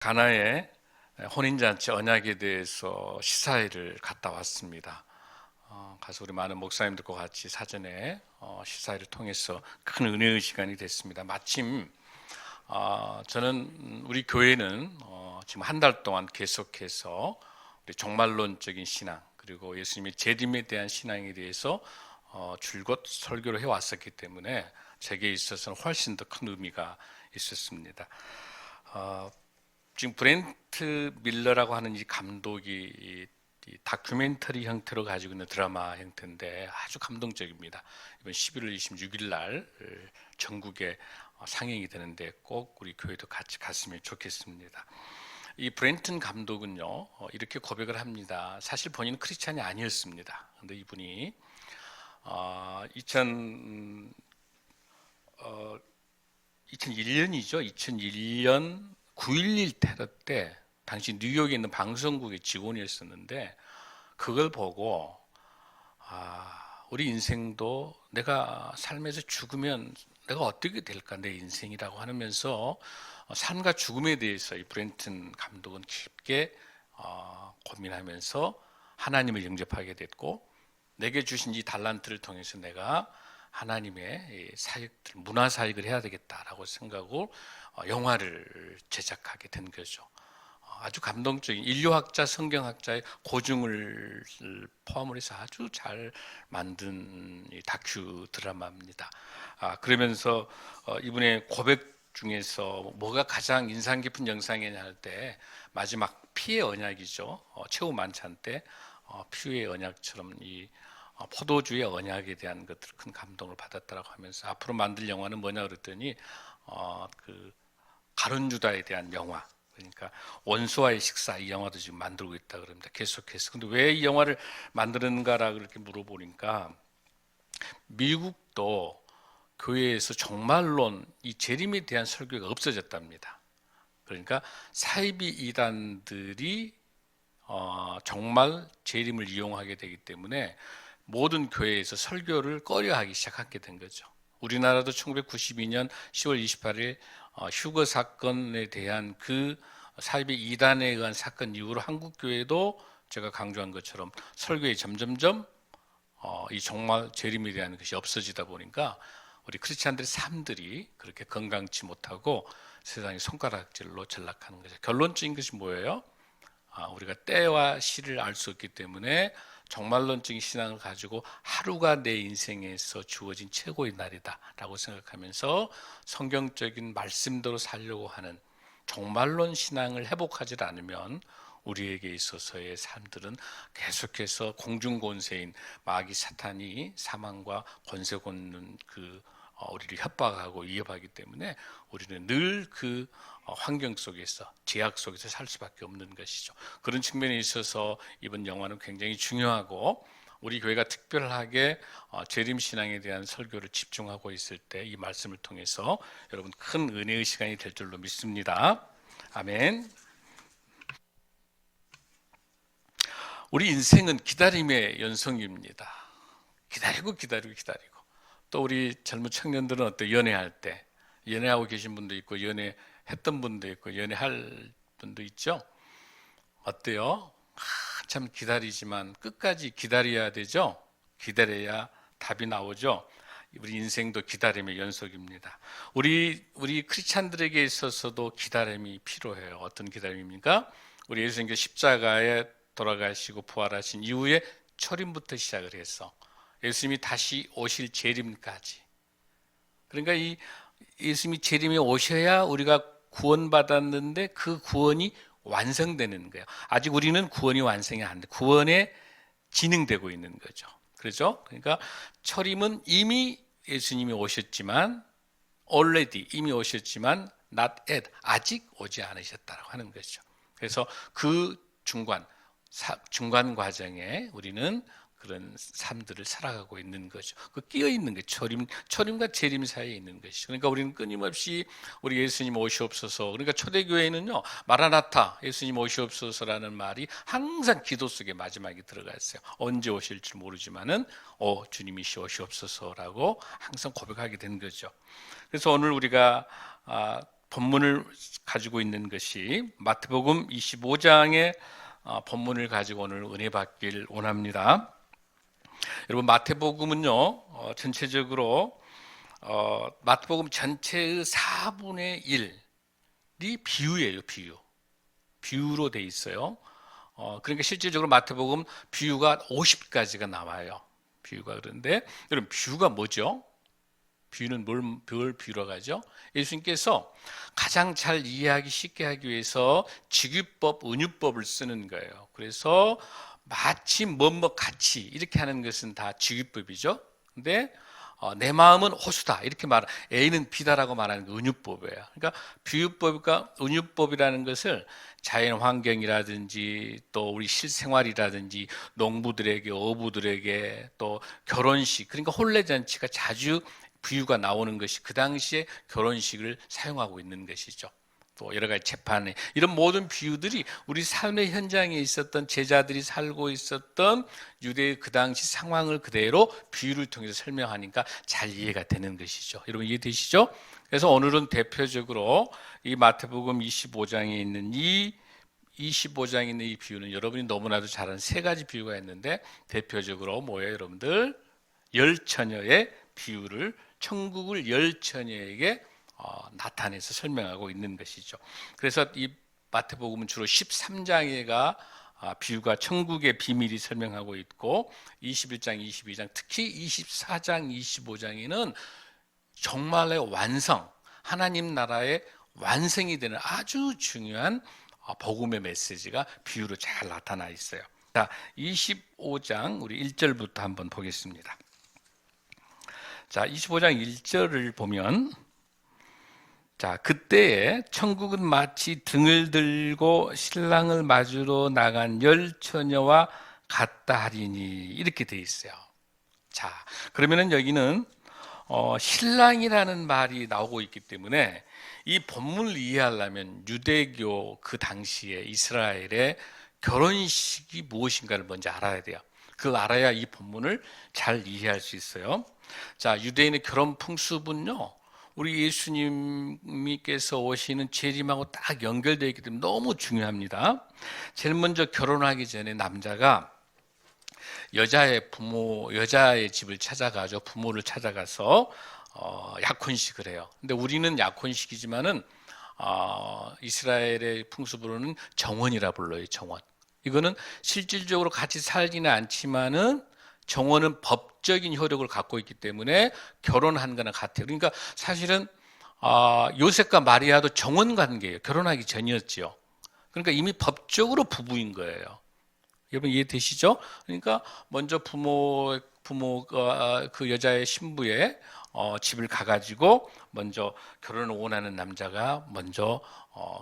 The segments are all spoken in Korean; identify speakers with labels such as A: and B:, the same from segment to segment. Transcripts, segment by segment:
A: 가나의 혼인잔치 언약에 대해서 시사회를 갔다 왔습니다. 가서 우리 많은 목사님들과 같이 사전에 시사회를 통해서 큰 은혜의 시간이 됐습니다. 마침 저는 우리 교회는 지금 한 달 동안 계속해서 우리 종말론적인 신앙 그리고 예수님의 재림에 대한 신앙에 대해서 줄곧 설교를 해왔었기 때문에 제게 있어서는 훨씬 더 큰 의미가 있었습니다. 지금 브렌트 밀러라고 하는 이 감독이 이 다큐멘터리 형태로 가지고 있는 드라마 형태인데 아주 감동적입니다. 이번 11월 26일 날 전국에 상영이 되는데 꼭 우리 교회도 같이 갔으면 좋겠습니다. 이 브렌튼 감독은요 이렇게 고백을 합니다. 사실 본인은 크리스찬이 아니었습니다. 그런데 이분이 2001년이죠. 2001년 9.11 테러 때 당시 뉴욕에 있는 방송국의 직원이었었는데 그걸 보고 우리 인생도 내가 삶에서 죽으면 내가 어떻게 될까 내 인생이라고 하면서 삶과 죽음에 대해서 이 브렌튼 감독은 깊게 고민하면서 하나님을 영접하게 됐고 내게 주신 이 달란트를 통해서 내가 하나님의 사역들, 문화 사역을 해야 되겠다라고 생각하고 영화를 제작하게 된 거죠. 아주 감동적인 인류학자, 성경학자의 고증을 포함을 해서 아주 잘 만든 다큐 드라마입니다. 그러면서 이분의 고백 중에서 뭐가 가장 인상 깊은 영상이냐 할 때 마지막 피의 언약이죠. 최후 만찬 때 피의 언약처럼 이 포도주의 언약에 대한 것들 큰 감동을 받았다라고 하면서 앞으로 만들 영화는 뭐냐 그랬더니 그 가룟유다에 대한 영화, 그러니까 원수와의 식사, 이 영화도 지금 만들고 있다 그럽니다. 계속해서. 근데 왜 이 영화를 만드는가라 그렇게 물어보니까 미국도 교회에서 종말론 이 재림에 대한 설교가 없어졌답니다. 그러니까 사이비 이단들이 정말 재림을 이용하게 되기 때문에 모든 교회에서 설교를 꺼려하기 시작하게 된 거죠. 우리나라도 1992년 10월 28일 휴거 사건에 대한 그 사이비 이단에 의한 사건 이후로 한국 교회도 제가 강조한 것처럼 설교에 점점점 이 정말 재림에 대한 것이 없어지다 보니까 우리 크리스찬들의 삶들이 그렇게 건강치 못하고 세상의 손가락질로 전락하는 거죠. 결론적인 것이 뭐예요? 우리가 때와 시를 알 수 없기 때문에 종말론적인 신앙을 가지고 하루가 내 인생에서 주어진 최고의 날이다 라고 생각하면서 성경적인 말씀대로 살려고 하는 종말론 신앙을 회복하지 않으면 우리에게 있어서의 삶들은 계속해서 공중권세인 마귀 사탄이 사망과 권세 걷는 우리를 협박하고 위협하기 때문에 우리는 늘 그 환경 속에서 제약 속에서 살 수밖에 없는 것이죠. 그런 측면에 있어서 이번 영화는 굉장히 중요하고 우리 교회가 특별하게 재림 신앙에 대한 설교를 집중하고 있을 때 이 말씀을 통해서 여러분 큰 은혜의 시간이 될 줄로 믿습니다. 아멘. 우리 인생은 기다림의 연속입니다. 기다리고 또 우리 젊은 청년들은 어때? 연애할 때 연애하고 계신 분도 있고 연애했던 분도 있고 연애할 분도 있죠. 어때요? 한참 기다리지만 끝까지 기다려야 되죠. 기다려야 답이 나오죠. 우리 인생도 기다림의 연속입니다. 우리 크리스찬들에게 있어서도 기다림이 필요해요. 어떤 기다림입니까? 우리 예수님께서 십자가에 돌아가시고 부활하신 이후에 초림부터 시작을 해서 예수님이 다시 오실 재림까지. 그러니까 이 예수님이 재림에 오셔야 우리가 구원받았는데 그 구원이 완성되는 거예요. 아직 우리는 구원이 완성이 안 돼. 구원에 진행되고 있는 거죠. 그렇죠? 그러니까 초림은 이미 예수님이 오셨지만 already 이미 오셨지만 not yet 아직 오지 않으셨다고 하는 거죠. 그래서 그 중간 과정에 우리는 그런 삶들을 살아가고 있는 거죠. 그 끼어 있는 게 초림과 재림 사이에 있는 것이죠. 그러니까 우리는 끊임없이 우리 예수님 오시옵소서. 그러니까 초대교회는요, 마라나타, 예수님 오시옵소서라는 말이 항상 기도 속에 마지막에 들어가 있어요. 언제 오실지 모르지만은 주님이시 오시옵소서라고 항상 고백하게 된 거죠. 그래서 오늘 우리가 본문을 가지고 있는 것이 마태복음 25장의 본문을 가지고 오늘 은혜 받길 원합니다. 여러분, 마태복음은요, 전체적으로 마태복음 전체의 4분의 1이 비유예요. 비유로 돼 있어요. 그러니까 실질적으로 마태복음 비유가 50가지가 나와요. 비유가. 그런데 여러분, 비유가 뭐죠? 비유는 뭘 비유라고 하죠? 예수님께서 가장 잘 이해하기 쉽게 하기 위해서 직유법, 은유법을 쓰는 거예요. 그래서 마치 뭐뭐 같이 이렇게 하는 것은 다 직유법이죠. 근데 내 마음은 호수다 이렇게 A는 B다라고 말하는 게 은유법이에요. 그러니까 비유법과 은유법이라는 것을 자연 환경이라든지 또 우리 실생활이라든지 농부들에게, 어부들에게, 또 결혼식, 그러니까 혼례잔치가 자주 비유가 나오는 것이 그 당시에 결혼식을 사용하고 있는 것이죠. 또 여러 가지 재판에 이런 모든 비유들이 우리 삶의 현장에 있었던 제자들이 살고 있었던 유대의 그 당시 상황을 그대로 비유를 통해서 설명하니까 잘 이해가 되는 것이죠. 여러분 이해되시죠? 그래서 오늘은 대표적으로 이 마태복음 25장에 있는 이 25장에 있는 이 비유는 여러분이 너무나도 잘 아는 세 가지 비유가 있는데, 대표적으로 뭐예요, 여러분들? 열 처녀의 비유를, 천국을 열 처녀에게 나타내서 설명하고 있는 것이죠. 그래서 이 마태복음은 주로 13장에가 비유가 천국의 비밀이 설명하고 있고, 21장, 22장, 특히 24장, 25장에는 정말의 완성, 하나님 나라의 완성이 되는 아주 중요한 복음의 메시지가 비유로 잘 나타나 있어요. 자, 25장 우리 1절부터 한번 보겠습니다. 자, 25장 1절을 보면, 자, 그때에 천국은 마치 등을 들고 신랑을 맞으러 나간 열 처녀와 같다 하리니, 이렇게 돼 있어요. 자, 그러면은 여기는 신랑이라는 말이 나오고 있기 때문에 이 본문을 이해하려면 유대교 그 당시에 이스라엘의 결혼식이 무엇인가를 먼저 알아야 돼요. 그걸 알아야 이 본문을 잘 이해할 수 있어요. 자, 유대인의 결혼 풍습은요, 우리 예수님께서 오시는 재림하고 딱 연결되어 있기 때문에 너무 중요합니다. 제일 먼저 결혼하기 전에 남자가 여자의 집을 찾아가죠. 부모를 찾아가서 약혼식을 해요. 근데 우리는 약혼식이지만은 이스라엘의 풍습으로는 정원이라 불러요. 정원. 이거는 실질적으로 같이 살지는 않지만은 정원은 법적인 효력을 갖고 있기 때문에 결혼한 거나 같아요. 그러니까 사실은 요셉과 마리아도 정원 관계예요. 결혼하기 전이었죠. 그러니까 이미 법적으로 부부인 거예요. 여러분 이해되시죠? 그러니까 먼저 부모가 그 여자의 신부의 집을 가가지고 먼저 결혼을 원하는 남자가 먼저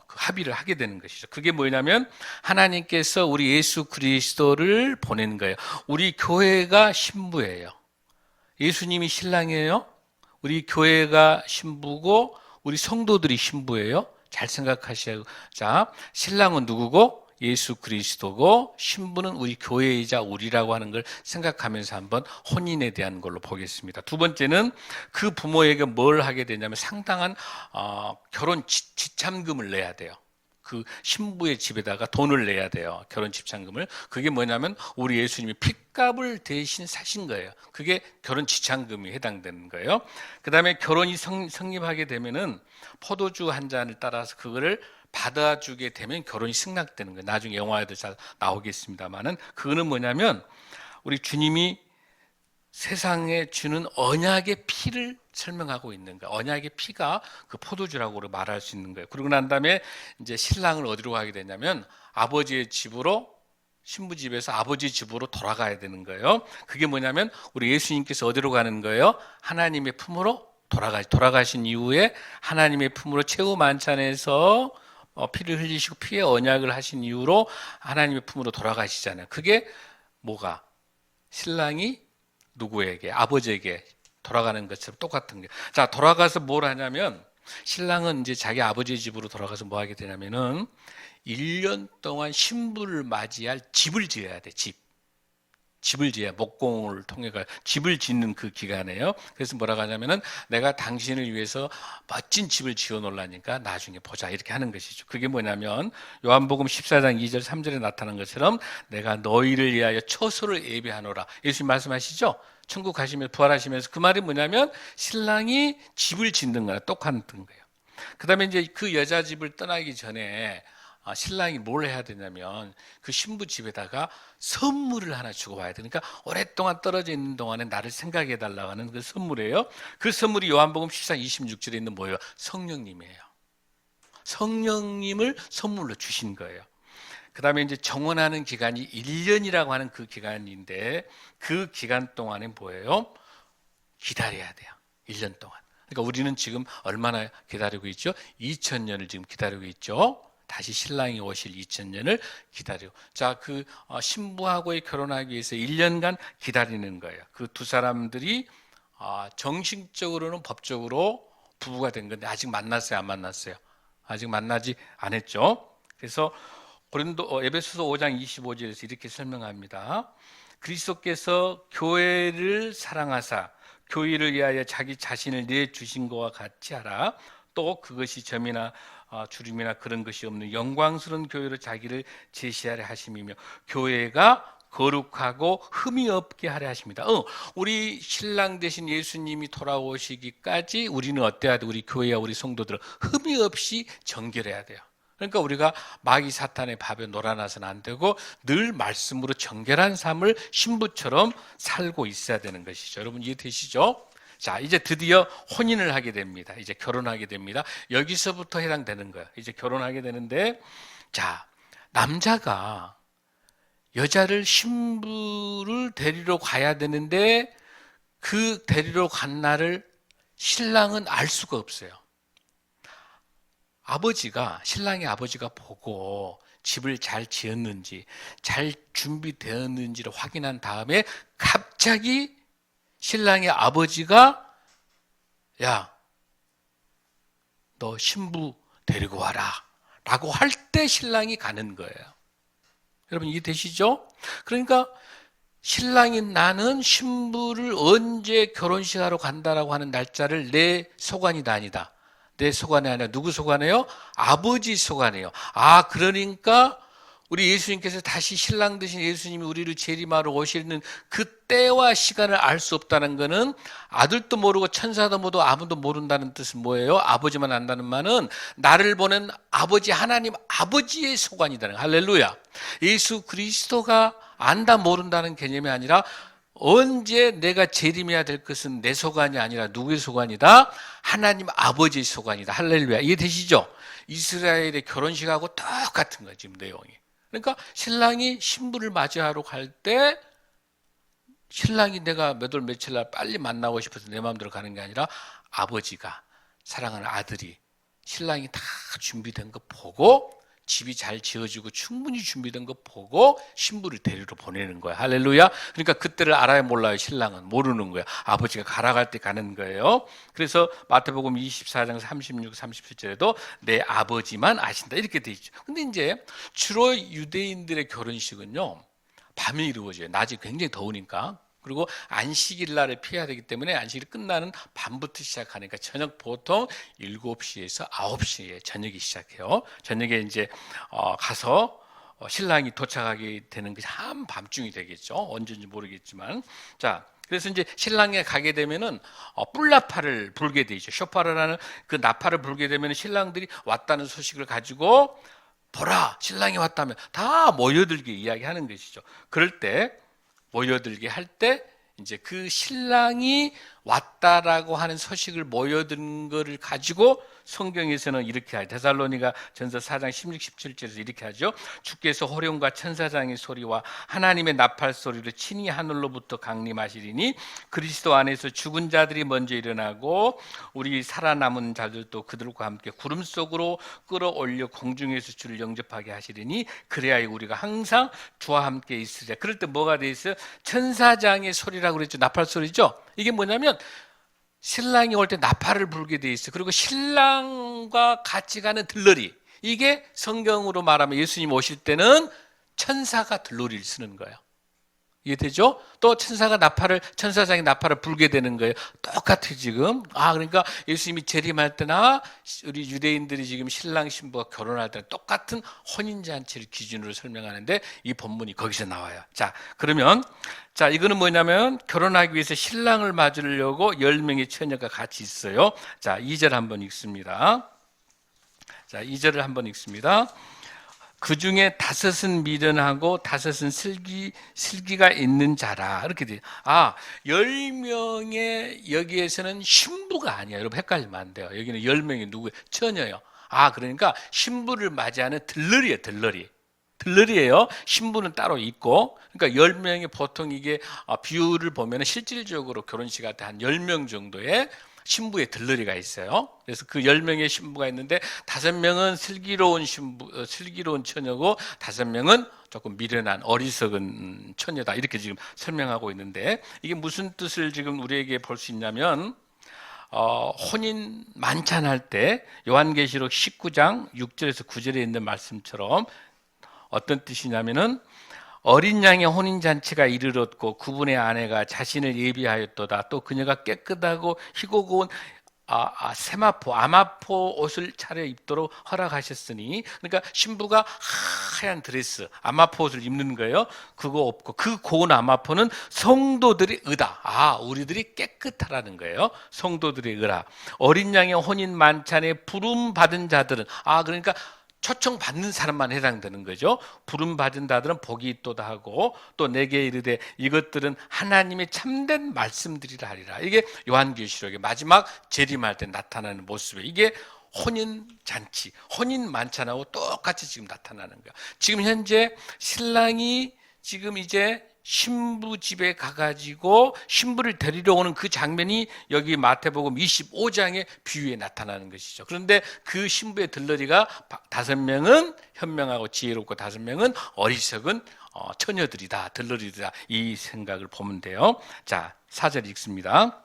A: 그 합의를 하게 되는 것이죠. 그게 뭐냐면 하나님께서 우리 예수 그리스도를 보낸 거예요. 우리 교회가 신부예요. 예수님이 신랑이에요. 우리 교회가 신부고 우리 성도들이 신부예요. 잘 생각하셔야. 자, 신랑은 누구고? 예수 그리스도고, 신부는 우리 교회이자 우리라고 하는 걸 생각하면서 한번 혼인에 대한 걸로 보겠습니다. 두 번째는 그 부모에게 뭘 하게 되냐면 상당한 결혼 지참금을 내야 돼요. 그 신부의 집에다가 돈을 내야 돼요. 결혼 지참금을. 그게 뭐냐면 우리 예수님이 핏값을 대신 사신 거예요. 그게 결혼 지참금이 해당되는 거예요. 그 다음에 결혼이 성립하게 되면은 포도주 한 잔을 따라서 그거를 받아주게 되면 결혼이 승낙되는 거예요. 나중에 영화에도 잘 나오겠습니다만은, 그거는 뭐냐면 우리 주님이 세상에 주는 언약의 피를 설명하고 있는 거예요. 언약의 피가 그 포도주라고 말할 수 있는 거예요. 그러고 난 다음에 이제 신랑을 어디로 가게 되냐면 아버지의 집으로, 신부 집에서 아버지 집으로 돌아가야 되는 거예요. 그게 뭐냐면 우리 예수님께서 어디로 가는 거예요? 하나님의 품으로 돌아가신 이후에 하나님의 품으로 최후 만찬에서 피를 흘리시고 피의 언약을 하신 이후로 하나님의 품으로 돌아가시잖아요. 그게 뭐가? 신랑이 누구에게? 아버지에게 돌아가는 것처럼 똑같은 게. 자, 돌아가서 뭘 하냐면 신랑은 이제 자기 아버지 집으로 돌아가서 뭐 하게 되냐면은 1년 동안 신부를 맞이할 집을 지어야 돼. 집. 집을 지어야 목공을 통해 집을 짓는 그 기간이에요. 그래서 뭐라고 하냐면은 내가 당신을 위해서 멋진 집을 지어 놓으려니까 나중에 보자 이렇게 하는 것이죠. 그게 뭐냐면 요한복음 14장 2절 3절에 나타난 것처럼 내가 너희를 위하여 처소를 예비하노라. 예수님 말씀하시죠. 천국 가시면서 부활하시면서 그 말이 뭐냐면 신랑이 집을 짓는 거나 똑같은 거예요. 그다음에 이제 그 여자 집을 떠나기 전에 신랑이 뭘 해야 되냐면 그 신부 집에다가 선물을 하나 주고 와야 되니까 오랫동안 떨어져 있는 동안에 나를 생각해 달라고 하는 그 선물이에요. 그 선물이 요한복음 14장 26절에 있는 뭐예요? 성령님이에요. 성령님을 선물로 주신 거예요. 그 다음에 이제 정원하는 기간이 1년이라고 하는 그 기간인데 그 기간 동안에 뭐예요? 기다려야 돼요. 1년 동안. 그러니까 우리는 지금 얼마나 기다리고 있죠? 2000년을 지금 기다리고 있죠. 다시 신랑이 오실 2000년을 기다리고. 자, 그 신부하고의 결혼하기 위해서 1년간 기다리는 거예요. 그 두 사람들이 정신적으로는 법적으로 부부가 된 건데 아직 만났어요, 안 만났어요? 아직 만나지 않았죠. 그래서 에베소서 5장 25절에서 이렇게 설명합니다. 그리스도께서 교회를 사랑하사 교회를 위하여 자기 자신을 내주신 것과 같이 하라. 또 그것이 점이나 주름이나 그런 것이 없는 영광스러운 교회로 자기를 제시하려 하심이며 교회가 거룩하고 흠이 없게 하려 하십니다. 우리 신랑 되신 예수님이 돌아오시기까지 우리는 어때야 돼? 우리 교회와 우리 성도들은 흠이 없이 정결해야 돼요. 그러니까 우리가 마귀 사탄의 밥에 놀아나서는 안 되고 늘 말씀으로 정결한 삶을 신부처럼 살고 있어야 되는 것이죠. 여러분 이해되시죠? 자, 이제 드디어 혼인을 하게 됩니다. 이제 결혼하게 됩니다. 여기서부터 해당되는 거예요. 이제 결혼하게 되는데, 자, 남자가 여자를 신부를 데리러 가야 되는데 그 데리러 간 날을 신랑은 알 수가 없어요. 신랑의 아버지가 보고 집을 잘 지었는지, 잘 준비되었는지를 확인한 다음에 갑자기 신랑의 아버지가 야, 너 신부 데리고 와라 라고 할 때 신랑이 가는 거예요. 여러분 이해되시죠? 그러니까 신랑이 나는 신부를 언제 결혼식 하러 간다라고 하는 날짜를 내 소관이다 아니다. 내 소관이 아니라 누구 소관이에요? 아버지 소관이에요. 그러니까 우리 예수님께서 다시 신랑 되신 예수님이 우리를 재림하러 오시는 그 때와 시간을 알 수 없다는 것은 아들도 모르고 천사도 모르고 아무도 모른다는 뜻은 뭐예요? 아버지만 안다는 말은 나를 보낸 아버지 하나님 아버지의 소관이다는 거예요. 할렐루야. 예수 그리스도가 안다 모른다는 개념이 아니라 언제 내가 재림해야 될 것은 내 소관이 아니라 누구의 소관이다? 하나님 아버지의 소관이다. 할렐루야. 이해되시죠? 이스라엘의 결혼식하고 똑같은 거예요, 지금 내용이. 그러니까 신랑이 신부를 맞이하러 갈 때 신랑이 내가 몇 월 며칠 날 빨리 만나고 싶어서 내 마음대로 가는 게 아니라 아버지가 사랑하는 아들이 신랑이 다 준비된 거 보고 집이 잘 지어지고 충분히 준비된 거 보고 신부를 데리러 보내는 거야. 할렐루야. 그러니까 그때를 알아야 몰라요. 신랑은 모르는 거야. 아버지가 가라 갈 때 가는 거예요. 그래서 마태복음 24장 36, 37절에도 내 아버지만 아신다 이렇게 돼 있죠. 근데 이제 주로 유대인들의 결혼식은요 밤에 이루어져요. 낮이 굉장히 더우니까. 그리고 안식일 날을 피해야 되기 때문에 안식일이 끝나는 밤부터 시작하니까 저녁 보통 7시에서 9시에 저녁이 시작해요. 저녁에 이제 가서 신랑이 도착하게 되는 것이 한밤중이 되겠죠. 언제인지 모르겠지만. 자, 그래서 이제 신랑에 가게 되면은 뿔나파를 불게 되죠. 쇼파르라는 그 나파를 불게 되면 신랑들이 왔다는 소식을 가지고 보라, 신랑이 왔다면 다 모여들게 이야기하는 것이죠. 그럴 때 모여들게 할 때 이제 그 신랑이 왔다라고 하는 소식을 모여든 거를 가지고 성경에서는 이렇게 하죠. 데살로니가 전서 4장 16, 17절에서 이렇게 하죠. 주께서 호령과 천사장의 소리와 하나님의 나팔 소리로 친히 하늘로부터 강림하시리니 그리스도 안에서 죽은 자들이 먼저 일어나고 우리 살아남은 자들도 그들과 함께 구름 속으로 끌어올려 공중에서 주를 영접하게 하시리니 그래야 우리가 항상 주와 함께 있으리라. 그럴 때 뭐가 돼 있어요? 천사장의 소리라고 그랬죠. 나팔 소리죠. 이게 뭐냐면 신랑이 올 때 나팔을 불게 돼 있어요. 그리고 신랑과 같이 가는 들러리. 이게 성경으로 말하면 예수님 오실 때는 천사가 들러리를 쓰는 거예요. 이해되죠? 또 천사장이 나팔을 불게 되는 거예요. 똑같아 지금. 그러니까 예수님이 재림할 때나 우리 유대인들이 지금 신랑 신부가 결혼할 때나 똑같은 혼인잔치를 기준으로 설명하는데 이 본문이 거기서 나와요. 자, 그러면 이거는 뭐냐면 결혼하기 위해서 신랑을 맞으려고 10명의 처녀가 같이 있어요. 자, 2절 한번 읽습니다. 자, 2절을 한번 읽습니다. 그 중에 5은 미련하고 5은 슬기가 있는 자라. 이렇게 돼요. 10명의 여기에서는 신부가 아니에요. 여러분 헷갈리면 안 돼요. 여기는 10명이 누구예요? 처녀예요. 그러니까 신부를 맞이하는 들러리예요. 들러리예요. 신부는 따로 있고. 그러니까 10명이 보통 이게 비율을 보면 실질적으로 결혼식 할 때 한 10명 정도의 신부의 들러리가 있어요. 그래서 그 10명의 신부가 있는데 5명은 슬기로운 처녀고 5명은 조금 미련한 어리석은 처녀다. 이렇게 지금 설명하고 있는데 이게 무슨 뜻을 지금 우리에게 볼 수 있냐면 혼인 만찬할 때 요한계시록 19장 6절에서 9절에 있는 말씀처럼 어떤 뜻이냐면은 어린 양의 혼인잔치가 이르렀고 그분의 아내가 자신을 예비하였도다. 또 그녀가 깨끗하고 희고 고운 아마포 옷을 차려 입도록 허락하셨으니, 그러니까 신부가 하얀 드레스 아마포 옷을 입는 거예요. 그거 없고 그 고운 아마포는 성도들의 의다. 우리들이 깨끗하라는 거예요. 성도들의 의라. 어린 양의 혼인 만찬에 부름 받은 자들은 그러니까 초청 받는 사람만 해당되는 거죠. 부름 받은 자들은 복이 있도다 하고 또 내게 이르되 이것들은 하나님의 참된 말씀들이라 하리라. 이게 요한계시록의 마지막 재림할 때 나타나는 모습이에요. 이게 혼인 잔치, 혼인 만찬하고 똑같이 지금 나타나는 거예요. 지금 현재 신랑이 지금 이제 신부 집에 가가지고 신부를 데리러 오는 그 장면이 여기 마태복음 25장의 비유에 나타나는 것이죠. 그런데 그 신부의 들러리가 5명은 현명하고 지혜롭고 5명은 어리석은 처녀들이다, 들러리다, 이 생각을 보면 돼요. 자, 4절 읽습니다.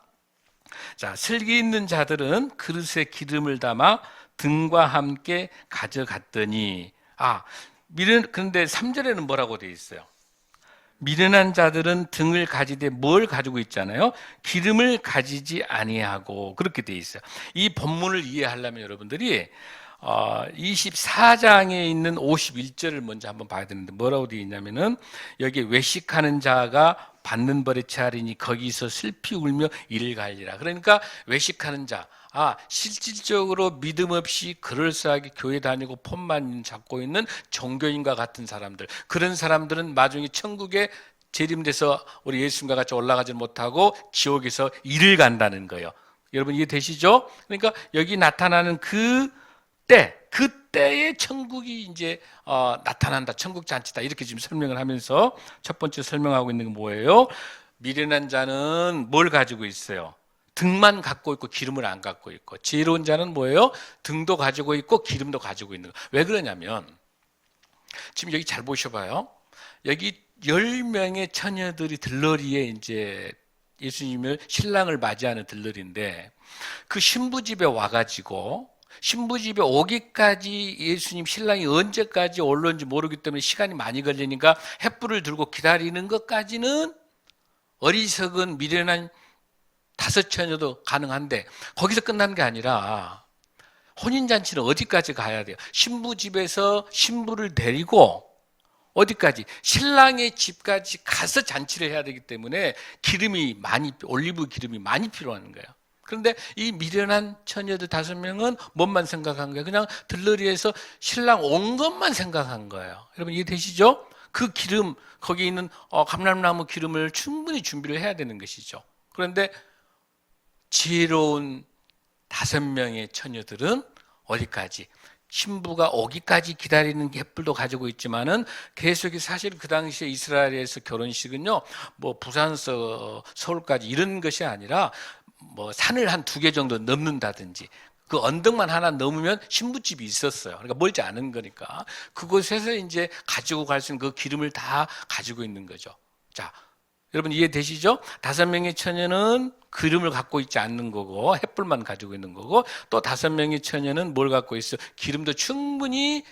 A: 자, 슬기 있는 자들은 그릇에 기름을 담아 등과 함께 가져갔더니 그런데 3절에는 뭐라고 되어 있어요? 미련한 자들은 등을 가지되 뭘 가지고 있잖아요. 기름을 가지지 아니하고 그렇게 돼 있어요. 이 본문을 이해하려면 여러분들이 24장에 있는 51절을 먼저 한번 봐야 되는데 뭐라고 되어 있냐면은 여기 외식하는 자가 받는 벌에 체하리니 거기서 슬피 울며 이를 갈리라. 그러니까 외식하는 자, 실질적으로 믿음 없이 그럴싸하게 교회 다니고 폰만 잡고 있는 종교인과 같은 사람들, 그런 사람들은 나중에 천국에 재림돼서 우리 예수님과 같이 올라가지 못하고 지옥에서 이를 간다는 거예요. 여러분 이해되시죠? 그러니까 여기 나타나는 그때의 천국이 이제 나타난다. 천국 잔치다. 이렇게 지금 설명을 하면서 첫 번째 설명하고 있는 건 뭐예요? 미련한 자는 뭘 가지고 있어요? 등만 갖고 있고 기름을 안 갖고 있고, 지혜로운 자는 뭐예요? 등도 가지고 있고 기름도 가지고 있는 거예요. 왜 그러냐면 지금 여기 잘 보셔봐요. 여기 10명의 처녀들이 들러리에 이제 예수님을 신랑을 맞이하는 들러리인데 그 신부 집에 와가지고 신부 집에 오기까지 예수님 신랑이 언제까지 올는지 모르기 때문에 시간이 많이 걸리니까 횃불을 들고 기다리는 것까지는 어리석은 미련한 5 처녀도 가능한데 거기서 끝나는 게 아니라 혼인잔치는 어디까지 가야 돼요? 신부 집에서 신부를 데리고 어디까지? 신랑의 집까지 가서 잔치를 해야 되기 때문에 올리브 기름이 많이 필요한 거예요. 그런데 이 미련한 처녀들 5명은 뭔만 생각한 거예요? 그냥 들러리에서 신랑 온 것만 생각한 거예요. 여러분 이해되시죠? 그 기름, 거기 있는 감람나무 기름을 충분히 준비를 해야 되는 것이죠. 그런데 지혜로운 5명의 처녀들은 어디까지? 신부가 오기까지 기다리는 횃불도 가지고 있지만은 계속해서 사실 그 당시에 이스라엘에서 결혼식은요, 뭐 부산서 서울까지 이런 것이 아니라 뭐 산을 한 2개 정도 넘는다든지 그 언덕만 하나 넘으면 신부집이 있었어요. 그러니까 멀지 않은 거니까 그곳에서 이제 가지고 갈 수 있는 그 기름을 다 가지고 있는 거죠. 자, 여러분 이해되시죠? 5명의 처녀는 기름을 갖고 있지 않는 거고 횃불만 가지고 있는 거고 또 5명의 처녀는 뭘 갖고 있어? 기름도 충분히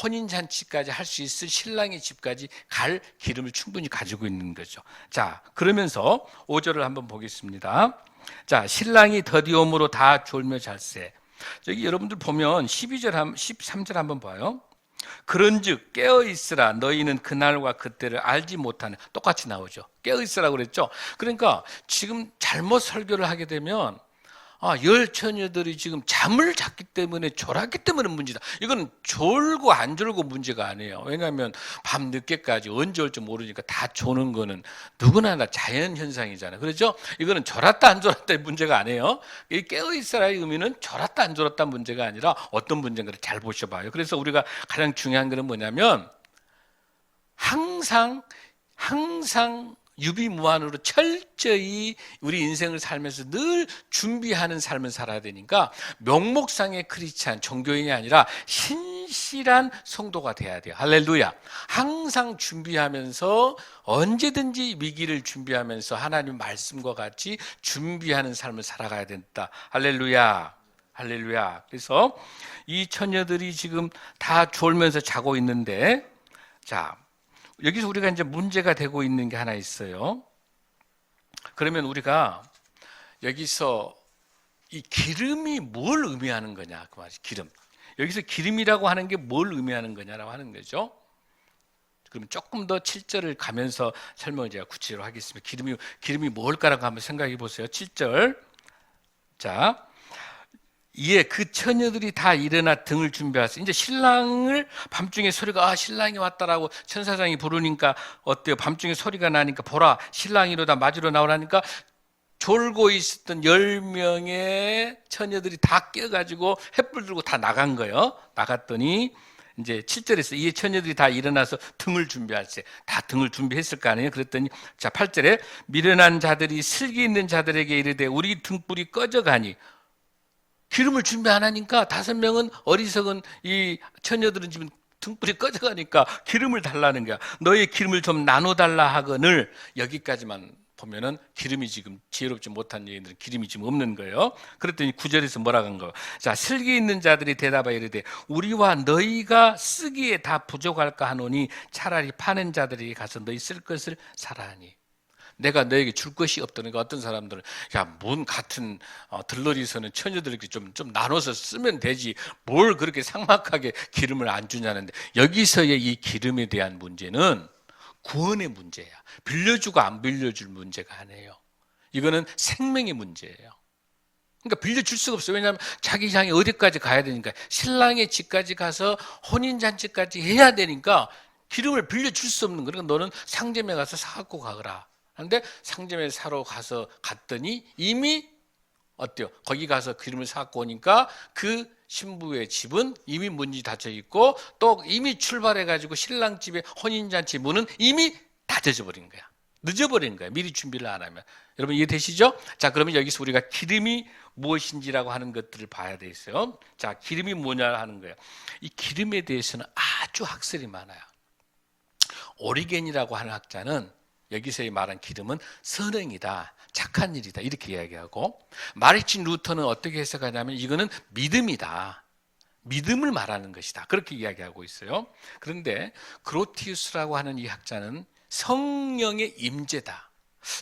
A: 혼인잔치까지 할 수 있을 신랑의 집까지 갈 기름을 충분히 가지고 있는 거죠. 자, 그러면서 5절을 한번 보겠습니다. 자, 신랑이 더디옴으로 다 졸며 잘세. 저기 여러분들 보면 13절 한번 봐요. 그런즉 깨어 있으라 너희는 그날과 그때를 알지 못하는, 똑같이 나오죠. 깨어 있으라 그랬죠. 그러니까 지금 잘못 설교를 하게 되면 열 처녀들이 지금 잠을 잤기 때문에 졸았기 때문에 문제다. 이건 졸고 안 졸고 문제가 아니에요. 왜냐하면 밤 늦게까지 언제 올지 모르니까 다 조는 거는 누구나 다 자연 현상이잖아요. 그렇죠? 이거는 졸았다 안 졸았다의 문제가 아니에요. 이 깨어 있어라의 의미는 졸았다 안 졸았다 문제가 아니라 어떤 문제인가를 잘 보셔봐요. 그래서 우리가 가장 중요한 것은 뭐냐면 항상 유비무환으로 철저히 우리 인생을 살면서 늘 준비하는 삶을 살아야 되니까 명목상의 크리스찬 종교인이 아니라 신실한 성도가 돼야 돼요. 할렐루야. 항상 준비하면서 언제든지 위기를 준비하면서 하나님 말씀과 같이 준비하는 삶을 살아가야 된다. 할렐루야. 할렐루야. 그래서 이 처녀들이 지금 다 졸면서 자고 있는데, 자, 여기서 우리가 이제 문제가 되고 있는 게 하나 있어요. 그러면 우리가 여기서 이 기름이 뭘 의미하는 거냐, 그 말이 기름. 여기서 기름이라고 하는 게 뭘 의미하는 거냐라고 하는 거죠. 그럼 조금 더 7절을 가면서 설명을 제가 구체적으로 하겠습니다. 기름이 뭘까라고 한번 생각해 보세요. 7절. 자, 이에 그 처녀들이 다 일어나 등을 준비하세요. 이제 신랑을 밤중에 소리가 신랑이 왔다라고 천사장이 부르니까 어때요? 밤중에 소리가 나니까 보라 신랑이로다 맞으러 나오라니까 졸고 있었던 10명의 처녀들이 다 깨가지고 횃불 들고 다 나간 거예요. 나갔더니 이제 7절에서 이 처녀들이 다 일어나서 등을 준비하세요. 다 등을 준비했을 거 아니에요. 그랬더니 자 8절에 미련한 자들이 슬기 있는 자들에게 이르되 우리 등불이 꺼져가니, 기름을 준비 안 하니까 5명은 어리석은 이 처녀들은 지금 등불이 꺼져가니까 기름을 달라는 거야. 너의 기름을 좀 나눠달라 하거늘, 여기까지만 보면은 기름이 지금 지혜롭지 못한 여인들은 기름이 지금 없는 거예요. 그랬더니 9절에서 뭐라고 한 거예요? 자, 슬기 있는 자들이 대답하여 이르되 우리와 너희가 쓰기에 다 부족할까 하노니 차라리 파는 자들에게 가서 너희 쓸 것을 사라 하니. 내가 너에게 줄 것이 없다니까 어떤 사람들은 뭔 같은 들러리서는 처녀들에게 좀 나눠서 쓰면 되지 뭘 그렇게 삭막하게 기름을 안 주냐는데, 여기서의 이 기름에 대한 문제는 구원의 문제야. 빌려주고 안 빌려줄 문제가 아니에요. 이거는 생명의 문제예요. 그러니까 빌려줄 수가 없어요. 왜냐하면 자기 향이 어디까지 가야 되니까, 신랑의 집까지 가서 혼인잔치까지 해야 되니까 기름을 빌려줄 수 없는 거예요. 그러니까 너는 상점에 가서 사갖고 가거라. 그런데 상점에 사러 갔더니 이미 어때요? 거기 가서 기름을 사갖고 오니까 그 신부의 집은 이미 문이 닫혀 있고 또 이미 출발해가지고 신랑 집의 혼인잔치 문은 이미 닫혀져 버린 거야. 늦어버린 거야. 미리 준비를 안 하면. 여러분 이해되시죠? 자, 그러면 여기서 우리가 기름이 무엇인지라고 하는 것들을 봐야 되겠어요. 자, 기름이 뭐냐 하는 거예요. 이 기름에 대해서는 아주 학설이 많아요. 오리겐이라고 하는 학자는 여기서의 말한 기름은 선행이다, 착한 일이다 이렇게 이야기하고, 마르틴 루터는 어떻게 해석하냐면 이거는 믿음이다, 믿음을 말하는 것이다 그렇게 이야기하고 있어요. 그런데 그로티우스라고 하는 이 학자는 성령의 임재다.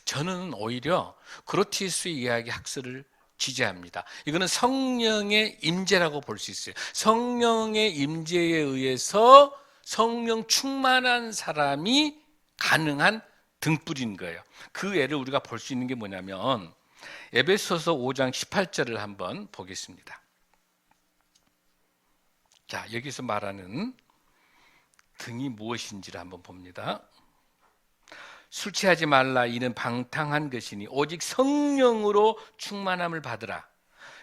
A: 저는 오히려 그로티우스의 이야기 학설을 지지합니다. 이거는 성령의 임재라고 볼 수 있어요. 성령의 임재에 의해서 성령 충만한 사람이 가능한 등불인 거예요. 그 예를 우리가 볼 수 있는 게 뭐냐면 에베소서 5장 18절을 한번 보겠습니다. 자, 여기서 말하는 등이 무엇인지를 한번 봅니다. 술 취하지 말라, 이는 방탕한 것이니 오직 성령으로 충만함을 받으라.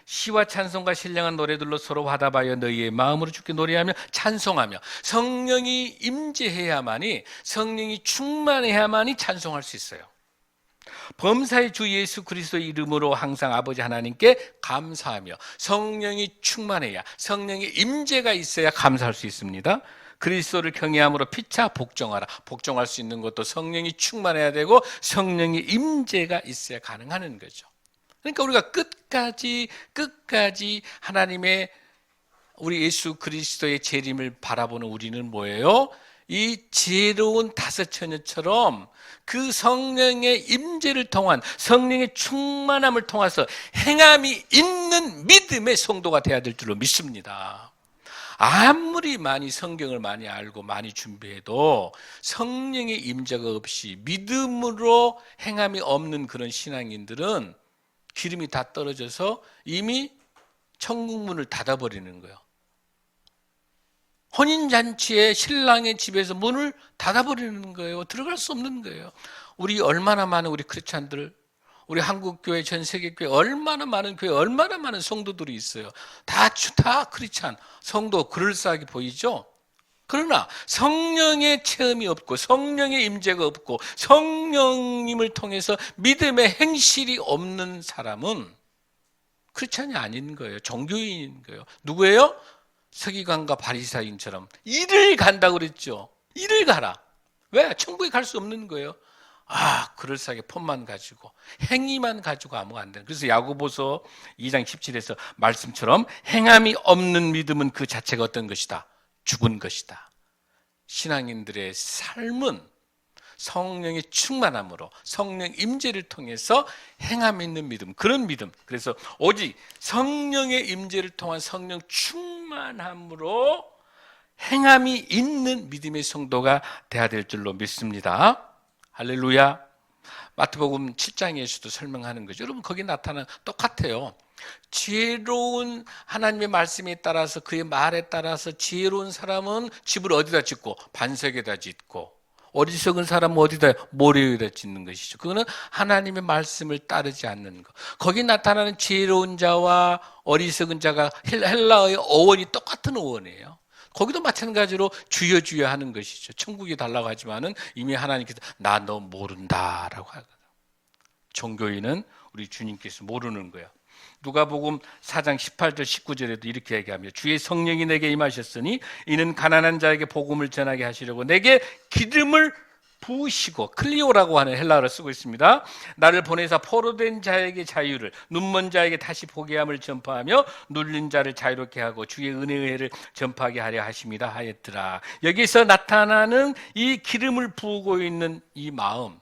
A: 시와 찬송과 신령한 노래들로 서로 화답하여 너희의 마음으로 주께 노래하며 찬송하며. 성령이 임재해야만이, 성령이 충만해야만이 찬송할 수 있어요. 범사의 주 예수 그리스도의 이름으로 항상 아버지 하나님께 감사하며. 성령이 충만해야, 성령의 임재가 있어야 감사할 수 있습니다. 그리스도를 경외함으로 피차 복종하라. 복종할 수 있는 것도 성령이 충만해야 되고 성령의 임재가 있어야 가능한 거죠. 그러니까 우리가 끝까지 하나님의 우리 예수 그리스도의 재림을 바라보는 우리는 뭐예요? 이 지혜로운 다섯 처녀처럼 그 성령의 임재를 통한 성령의 충만함을 통해서 행함이 있는 믿음의 성도가 되어야 될 줄로 믿습니다. 아무리 많이 성경을 많이 알고 많이 준비해도 성령의 임재가 없이 믿음으로 행함이 없는 그런 신앙인들은 기름이 다 떨어져서 이미 천국 문을 닫아버리는 거예요. 혼인잔치에 신랑의 집에서 문을 닫아버리는 거예요. 들어갈 수 없는 거예요. 우리 얼마나 많은 우리 크리스찬들, 우리 한국교회, 전 세계교회 얼마나 많은 교회, 얼마나 많은 성도들이 있어요. 다 크리스찬, 성도 그럴싸하게 보이죠? 그러나 성령의 체험이 없고 성령의 임재가 없고 성령님을 통해서 믿음의 행실이 없는 사람은 크리스찬이 아닌 거예요. 종교인인 거예요. 누구예요? 서기관과 바리사인처럼 일을 간다고 그랬죠. 일을 가라. 왜? 천국에 갈 수 없는 거예요. 그럴싸하게 폰만 가지고 행위만 가지고 아무 안 되는. 그래서 야고보서 2장 17에서 말씀처럼 행함이 없는 믿음은 그 자체가 어떤 것이다? 죽은 것이다. 신앙인들의 삶은 성령의 충만함으로 성령 임재를 통해서 행함 있는 믿음, 그런 믿음. 그래서 오직 성령의 임재를 통한 성령 충만함으로 행함이 있는 믿음의 성도가 되어야 될 줄로 믿습니다. 할렐루야. 마태복음 7장에서도 설명하는 거죠. 여러분 거기 나타나는 똑같아요. 지혜로운 하나님의 말씀에 따라서 그의 말에 따라서 지혜로운 사람은 집을 어디다 짓고? 반석에다 짓고, 어리석은 사람은 어디다? 모래에다 짓는 것이죠. 그거는 하나님의 말씀을 따르지 않는 것. 거기 나타나는 지혜로운 자와 어리석은 자가 헬라어의 어원이 똑같은 어원이에요. 거기도 마찬가지로 주여 주여 하는 것이죠. 천국이 달라고 하지만은 이미 하나님께서 나 너 모른다라고 하거든요. 종교인은 우리 주님께서 모르는 거예요. 누가복음 4장 18절 19절에도 이렇게 얘기합니다. 주의 성령이 내게 임하셨으니 이는 가난한 자에게 복음을 전하게 하시려고 내게 기름을 부으시고, 클리오라고 하는 헬라어를 쓰고 있습니다. 나를 보내사 포로된 자에게 자유를, 눈먼 자에게 다시 보게 함을 전파하며 눌린 자를 자유롭게 하고 주의 은혜의 해를 전파하게 하려 하십니다 하였더라. 여기서 나타나는 이 기름을 부으고 있는 이 마음,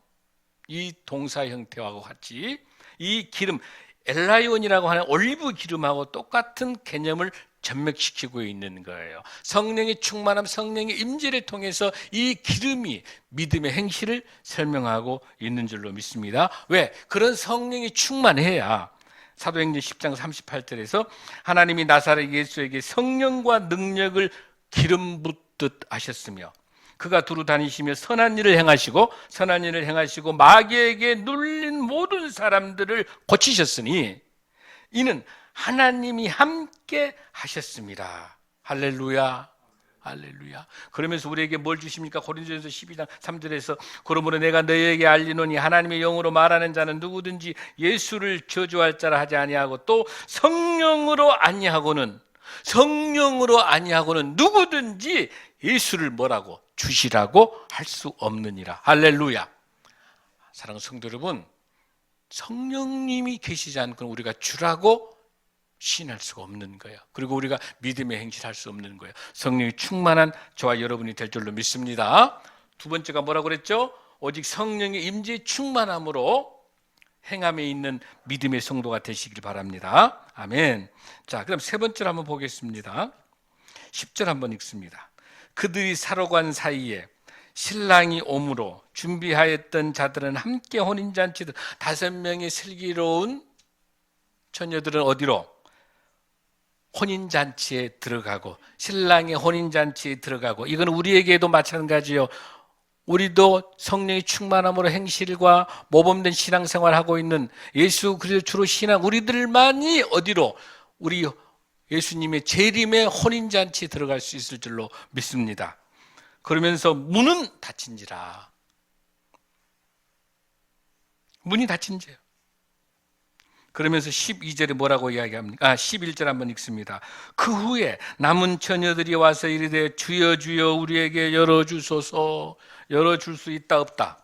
A: 이 동사 형태하고 같이 이 기름, 엘라이온이라고 하는 올리브 기름하고 똑같은 개념을 전맥시키고 있는 거예요. 성령의 충만함, 성령의 임재를 통해서 이 기름이 믿음의 행실을 설명하고 있는 줄로 믿습니다. 왜? 그런 성령이 충만해야 사도행전 10장 38절에서 하나님이 나사렛 예수에게 성령과 능력을 기름 붓듯 하셨으며 그가 두루 다니시며 선한 일을 행하시고 마귀에게 눌린 모든 사람들을 고치셨으니 이는 하나님이 함께 하셨습니다. 할렐루야. 할렐루야. 그러면서 우리에게 뭘 주십니까? 고린도전서 12장 3절에서 그러므로 내가 너희에게 알리노니 하나님의 영으로 말하는 자는 누구든지 예수를 저주할 자라 하지 아니하고 또 성령으로 아니하고는 누구든지 예수를 뭐라고? 주시라고 할 수 없느니라. 할렐루야. 사랑하는 성도 여러분, 성령님이 계시지 않고는 우리가 주라고 시인할 수가 없는 거예요. 그리고 우리가 믿음의 행실할 수 없는 거예요. 성령이 충만한 저와 여러분이 될 줄로 믿습니다. 두 번째가 뭐라고 그랬죠? 오직 성령의 임재 충만함으로 행함에 있는 믿음의 성도가 되시길 바랍니다. 아멘. 자, 그럼 세 번째로 한번 보겠습니다. 10절 한번 읽습니다. 그들이 사러 간 사이에 신랑이 오므로 준비하였던 자들은 함께 혼인잔치들, 5명의 슬기로운 처녀들은 어디로? 혼인잔치에 들어가고, 신랑의 혼인잔치에 들어가고. 이건 우리에게도 마찬가지요. 우리도 성령의 충만함으로 행실과 모범된 신앙생활을 하고 있는 예수 그리스도 주로 신앙 우리들만이 어디로? 우리 예수님의 재림의 혼인잔치에 들어갈 수 있을 줄로 믿습니다. 그러면서 문은 닫힌지라. 문이 닫힌지요. 그러면서 12절에 뭐라고 이야기합니까? 11절 한번 읽습니다. 그 후에 남은 처녀들이 와서 이르되 주여 주여 우리에게 열어주소서. 열어줄 수 있다 없다?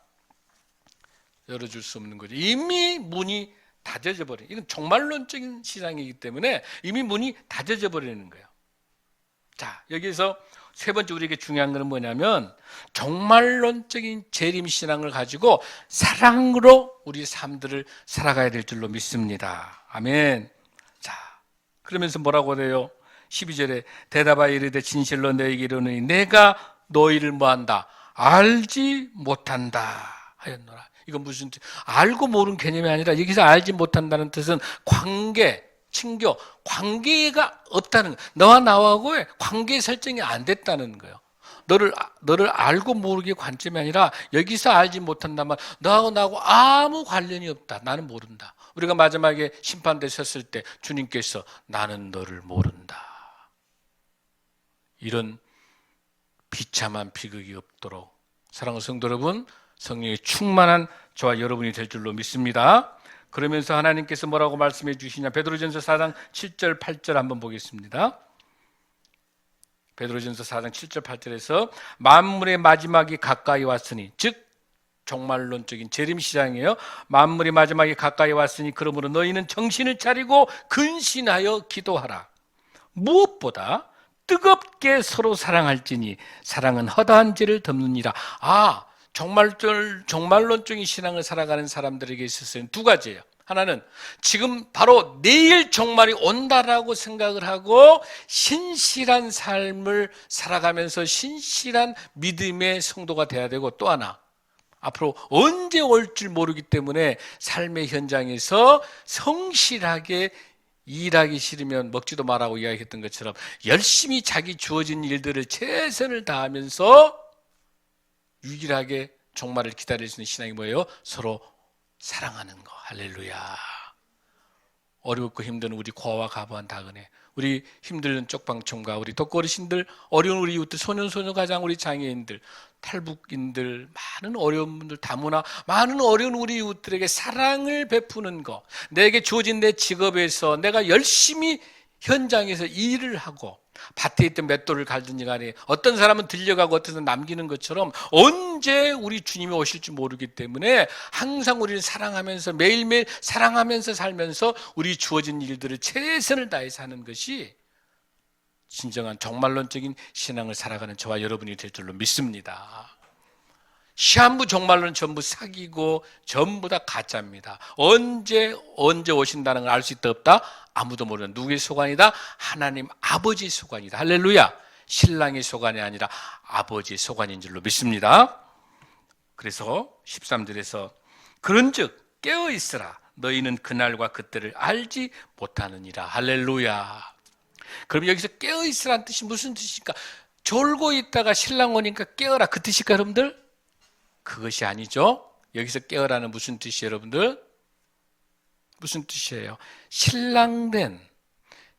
A: 열어줄 수 없는 거죠. 이미 문이 닫혀져 버려요. 이건 종말론적인 시장이기 때문에 이미 문이 닫혀져 버리는 거예요. 자, 여기서 세 번째 우리에게 중요한 것은 뭐냐면 종말론적인 재림신앙을 가지고 사랑으로 우리 삶들을 살아가야 될 줄로 믿습니다. 아멘. 자, 그러면서 뭐라고 해요? 12절에 대답하여 이르되 진실로 너희에게 이르노니 내가 너희를 뭐한다? 알지 못한다 하였노라. 이건 무슨 뜻? 알고 모르는 개념이 아니라 여기서 알지 못한다는 뜻은 관계, 친교, 관계가 없다는 거예요. 너와 나하고의 관계 설정이 안 됐다는 거예요. 너를 알고 모르기의 관점이 아니라 여기서 알지 못한다면 너하고 나하고 아무 관련이 없다. 나는 모른다. 우리가 마지막에 심판대 섰을 때 주님께서 나는 너를 모른다. 이런 비참한 비극이 없도록 사랑하는 성도 여러분, 성령의 충만한 저와 여러분이 될 줄로 믿습니다. 그러면서 하나님께서 뭐라고 말씀해 주시냐? 베드로전서 4장 7절 8절 한번 보겠습니다. 베드로전서 4장 7절 8절에서 만물의 마지막이 가까이 왔으니, 즉 종말론적인 재림시장이에요. 만물의 마지막이 가까이 왔으니 그러므로 너희는 정신을 차리고 근신하여 기도하라. 무엇보다 뜨겁게 서로 사랑할지니 사랑은 허다한 죄를 덮느니라. 종말론적인 신앙을 살아가는 사람들에게 있어서는 두 가지예요. 하나는 지금 바로 내일 종말이 온다라고 생각을 하고 신실한 삶을 살아가면서 신실한 믿음의 성도가 돼야 되고, 또 하나 앞으로 언제 올 줄 모르기 때문에 삶의 현장에서 성실하게 일하기 싫으면 먹지도 말라고 이야기했던 것처럼 열심히 자기 주어진 일들을 최선을 다하면서 유일하게 종말을 기다릴 수 있는 신앙이 뭐예요? 서로 사랑하는 거. 할렐루야. 어렵고 힘든 우리 고아와 가부한 다은혜, 우리 힘든 쪽방촌가, 우리 독거어르신들, 어려운 우리 이웃들, 소년소녀 가장, 우리 장애인들, 탈북인들, 많은 어려운 분들, 다문화, 많은 어려운 우리 이웃들에게 사랑을 베푸는 것, 내게 주어진 내 직업에서 내가 열심히 현장에서 일을 하고 밭에 있던 맷돌을 갈든지 간에 어떤 사람은 들려가고 어떤 사람은 남기는 것처럼 언제 우리 주님이 오실지 모르기 때문에 항상 우리를 사랑하면서 매일매일 사랑하면서 살면서 우리 주어진 일들을 최선을 다해서 하는 것이 진정한 종말론적인 신앙을 살아가는 저와 여러분이 될 줄로 믿습니다. 시한부 종말론은 전부 사기고 전부 다 가짜입니다. 언제 오신다는 걸 알 수 있다 없다? 아무도 모르는 누구의 소관이다? 하나님 아버지의 소관이다. 할렐루야. 신랑의 소관이 아니라 아버지의 소관인 줄로 믿습니다. 그래서 13절에서 그런즉 깨어있으라 너희는 그날과 그때를 알지 못하느니라. 할렐루야. 그럼 여기서 깨어있으라는 뜻이 무슨 뜻입니까? 졸고 있다가 신랑 오니까 깨어라, 그 뜻일까 여러분들? 그것이 아니죠. 여기서 깨어라는 무슨 뜻이에요 여러분들? 무슨 뜻이에요?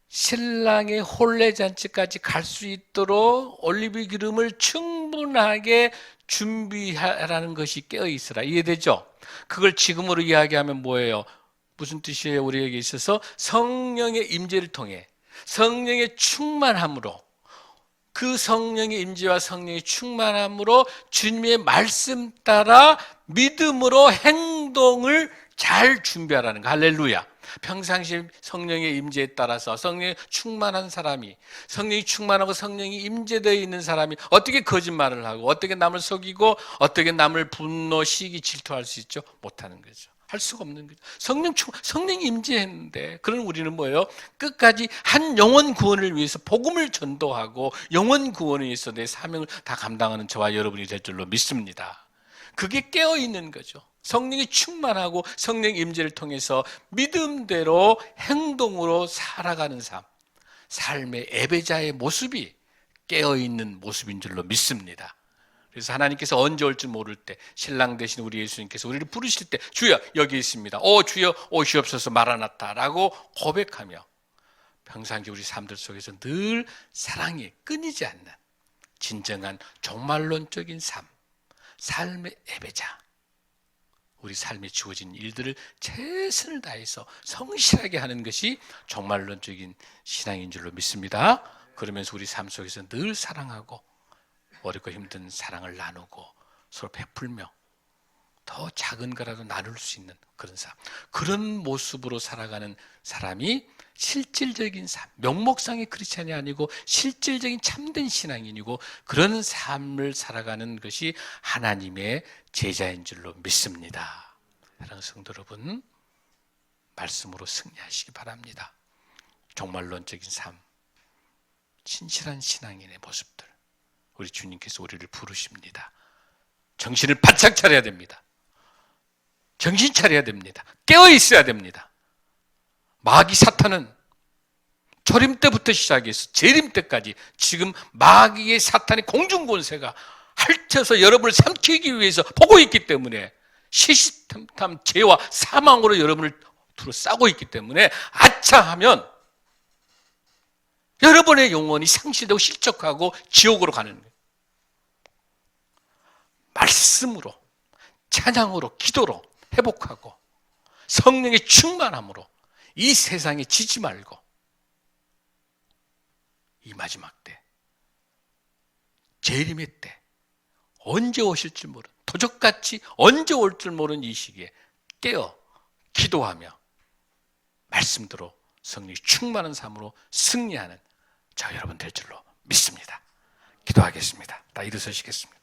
A: 신랑의 혼례잔치까지 갈 수 있도록 올리브 기름을 충분하게 준비하라는 것이 깨어있으라. 이해되죠? 그걸 지금으로 이야기하면 뭐예요? 무슨 뜻이에요? 우리에게 있어서 성령의 임재를 통해 성령의 충만함으로, 그 성령의 임재와 성령의 충만함으로 주님의 말씀 따라 믿음으로 행동을 잘 준비하라는 거. 할렐루야. 평상시 성령의 임재에 따라서 성령이 충만한 사람이, 성령이 충만하고 성령이 임재되어 있는 사람이 어떻게 거짓말을 하고 어떻게 남을 속이고 어떻게 남을 분노, 시기, 질투할 수 있죠? 못하는 거죠. 할 수가 없는 거죠. 성령이 임재했는데, 그런 우리는 뭐예요? 끝까지 한 영혼 구원을 위해서 복음을 전도하고 영혼 구원을 위해서 내 사명을 다 감당하는 저와 여러분이 될 줄로 믿습니다. 그게 깨어있는 거죠. 성령이 충만하고 성령 임재를 통해서 믿음대로 행동으로 살아가는 삶, 삶의 예배자의 모습이 깨어있는 모습인 줄로 믿습니다. 그래서 하나님께서 언제 올지 모를 때 신랑 되신 우리 예수님께서 우리를 부르실 때 주여 여기 있습니다. 주여 오시옵소서 마라나타라고 고백하며 평상시 우리 삶들 속에서 늘 사랑이 끊이지 않는 진정한 종말론적인 삶, 삶의 예배자, 우리 삶에 주어진 일들을 최선을 다해서 성실하게 하는 것이 종말론적인 신앙인 줄로 믿습니다. 그러면서 우리 삶 속에서 늘 사랑하고 어렵고 힘든 사랑을 나누고 서로 베풀며 더 작은 거라도 나눌 수 있는 그런 삶, 그런 모습으로 살아가는 사람이 실질적인 삶, 명목상의 크리스찬이 아니고 실질적인 참된 신앙인이고 그런 삶을 살아가는 것이 하나님의 제자인 줄로 믿습니다. 사랑하는 성도 여러분, 말씀으로 승리하시기 바랍니다. 종말론적인 삶, 진실한 신앙인의 모습들, 우리 주님께서 우리를 부르십니다. 정신을 바짝 차려야 됩니다. 정신 차려야 됩니다. 깨어 있어야 됩니다. 마귀 사탄은 초림 때부터 시작해서 재림 때까지 지금 마귀의 사탄의 공중권세가 핥혀서 여러분을 삼키기 위해서 보고 있기 때문에 시시탐탐 죄와 사망으로 여러분을 둘러싸고 있기 때문에 아차하면 여러분의 영혼이 상실되고 실족하고 지옥으로 가는 거예요. 말씀으로, 찬양으로, 기도로 회복하고 성령의 충만함으로 이 세상에 지지 말고 이 마지막 때, 재림의 때, 언제 오실 줄 모르는, 도적같이 언제 올 줄 모르는 이 시기에 깨어 기도하며 말씀대로 성령이 충만한 삶으로 승리하는 저 여러분 될 줄로 믿습니다. 기도하겠습니다. 다 일어서시겠습니다.